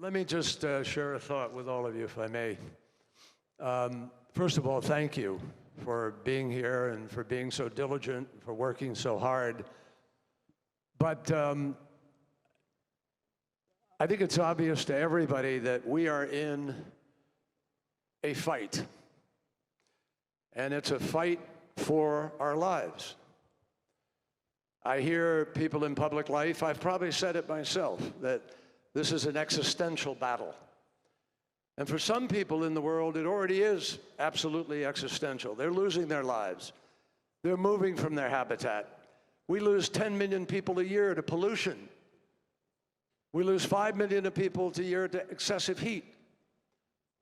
Let me just share a thought with all of you, if I may. First of all, thank you for being here and for being so diligent, for working so hard. But I think it's obvious to everybody that we are in a fight. And it's a fight for our lives. I hear people in public life, I've probably said it myself, that this is an existential battle. And for some people in the world, it already is absolutely existential. They're losing their lives. They're moving from their habitat. We lose 10 million people a year to pollution. We lose 5 million people a year to excessive heat.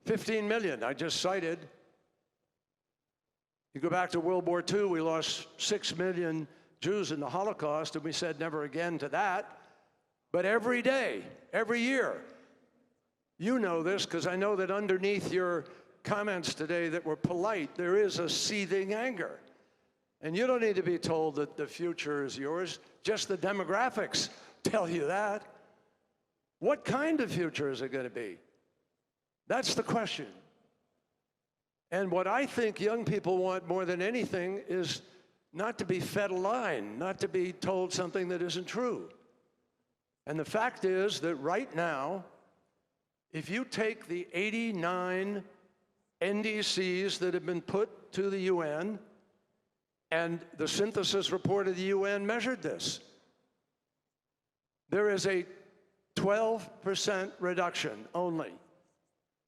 15 million, I just cited. You go back to World War II, we lost 6 million Jews in the Holocaust, and we said never again to that. But every day, every year, you know this because I know that underneath your comments today that were polite, there is a seething anger. And you don't need to be told that the future is yours. Just the demographics tell you that. What kind of future is it going to be? That's the question. And what I think young people want more than anything is not to be fed a line, not to be told something that isn't true. And the fact is that right now, if you take the 89 NDCs that have been put to the UN, and the synthesis report of the UN measured this, there is a 12% reduction only.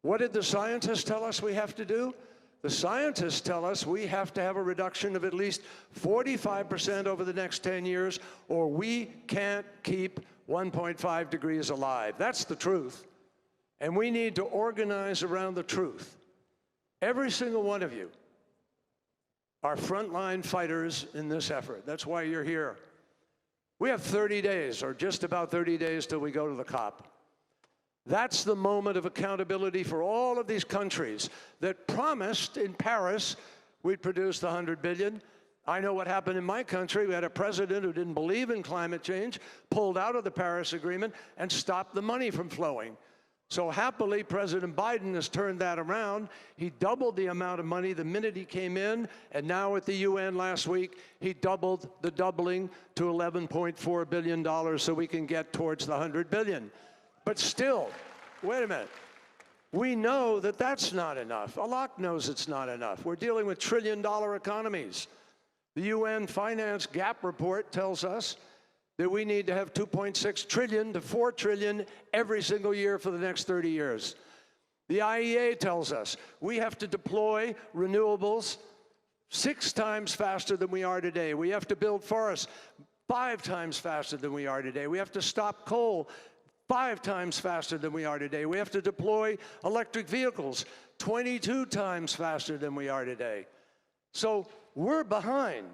What did the scientists tell us we have to do? The scientists tell us we have to have a reduction of at least 45% over the next 10 years, or we can't keep 1.5 degrees alive. That's the truth. And we need to organize around the truth. Every single one of you are frontline fighters in this effort. That's why you're here. We have 30 days, or just about 30 days, till we go to the COP. That's the moment of accountability for all of these countries that promised in Paris we'd produce the 100 billion. I know what happened in my country. We had a president who didn't believe in climate change, pulled out of the Paris Agreement, and stopped the money from flowing. So happily, President Biden has turned that around. He doubled the amount of money the minute he came in, and now at the UN last week, he doubled the doubling to $11.4 billion so we can get towards the 100 billion. But still, wait a minute. We know that that's not enough. Allah knows it's not enough. We're dealing with trillion-dollar economies. The UN Finance Gap Report tells us that we need to have 2.6 trillion to 4 trillion every single year for the next 30 years. The IEA tells us we have to deploy renewables 6 times faster than we are today. We have to build forests 5 times faster than we are today. We have to stop coal 5 times faster than we are today. We have to deploy electric vehicles 22 times faster than we are today. So we're behind.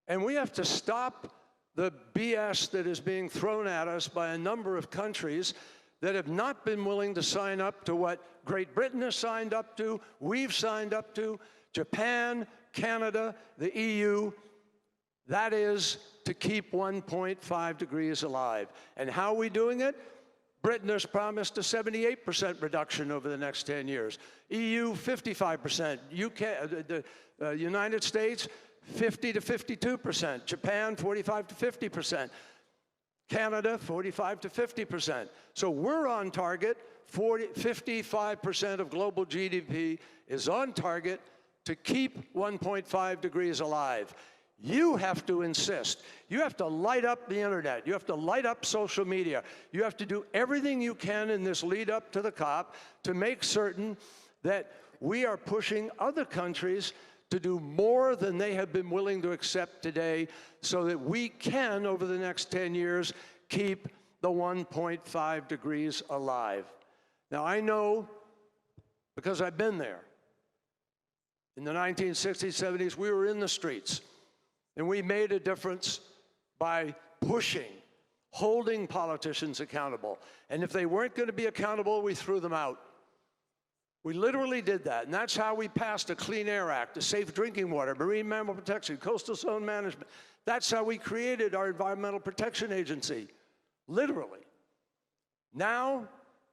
And we have to stop the BS that is being thrown at us by a number of countries that have not been willing to sign up to what Great Britain has signed up to, we've signed up to, Japan, Canada, the EU. That is to keep 1.5 degrees alive. And how are we doing it? Britain has promised a 78% reduction over the next 10 years. EU, 55%. UK, the United States, 50 to 52%. Japan, 45 to 50%. Canada, 45 to 50%. So we're on target. 55% of global GDP is on target to keep 1.5 degrees alive. You have to insist. You have to light up the internet. You have to light up social media. You have to do everything you can in this lead up to the COP to make certain that we are pushing other countries to do more than they have been willing to accept today so that we can, over the next 10 years, keep the 1.5 degrees alive. Now, I know, because I've been there, in the 1960s, 70s, we were in the streets. And we made a difference by pushing, holding politicians accountable. And if they weren't going to be accountable, we threw them out. We literally did that. And that's how we passed a Clean Air Act, a safe drinking water, marine mammal protection, coastal zone management. That's how we created our Environmental Protection Agency, literally. Now,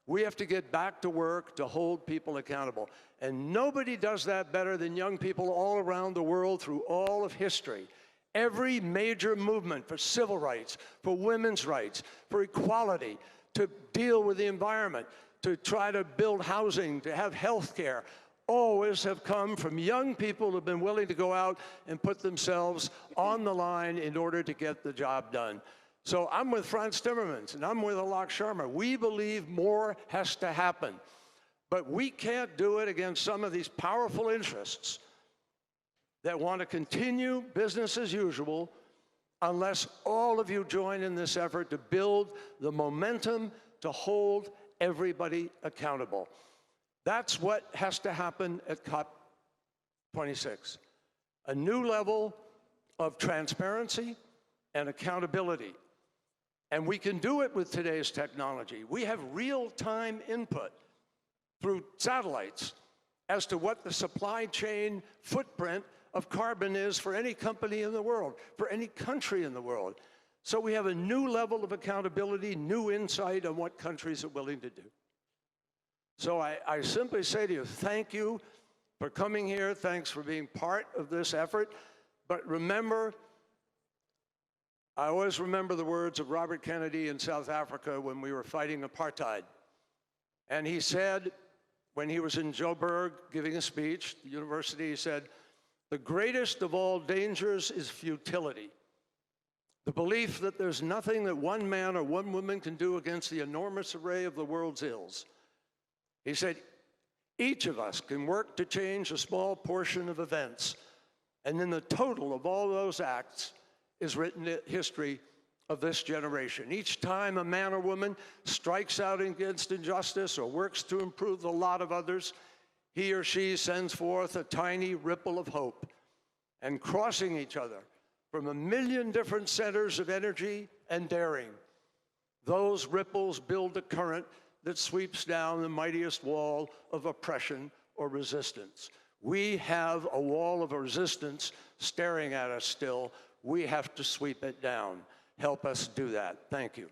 we have to get back to work to hold people accountable. And nobody does that better than young people all around the world through all of history. Every major movement for civil rights, for women's rights, for equality, to deal with the environment, to try to build housing, to have health care, always have come from young people who have been willing to go out and put themselves on the line in order to get the job done. So I'm with Frans Timmermans, and I'm with Alok Sharma. We believe more has to happen, but we can't do it against some of these powerful interests that want to continue business as usual unless all of you join in this effort to build the momentum to hold everybody accountable. That's what has to happen at COP26. A new level of transparency and accountability. And we can do it with today's technology. We have real-time input through satellites as to what the supply chain footprint of carbon is for any company in the world, for any country in the world. So we have a new level of accountability, new insight on what countries are willing to do. So I simply say to you, thank you for coming here. Thanks for being part of this effort. But remember, I always remember the words of Robert Kennedy in South Africa when we were fighting apartheid. And he said, when he was in Joburg giving a speech at the university, he said, "The greatest of all dangers is futility. The belief that there's nothing that one man or one woman can do against the enormous array of the world's ills." He said, each of us can work to change a small portion of events, and then the total of all those acts is written in history of this generation. Each time a man or woman strikes out against injustice or works to improve the lot of others, he or she sends forth a tiny ripple of hope. And crossing each other from a million different centers of energy and daring, those ripples build a current that sweeps down the mightiest wall of oppression or resistance. We have a wall of resistance staring at us still. We have to sweep it down. Help us do that. Thank you.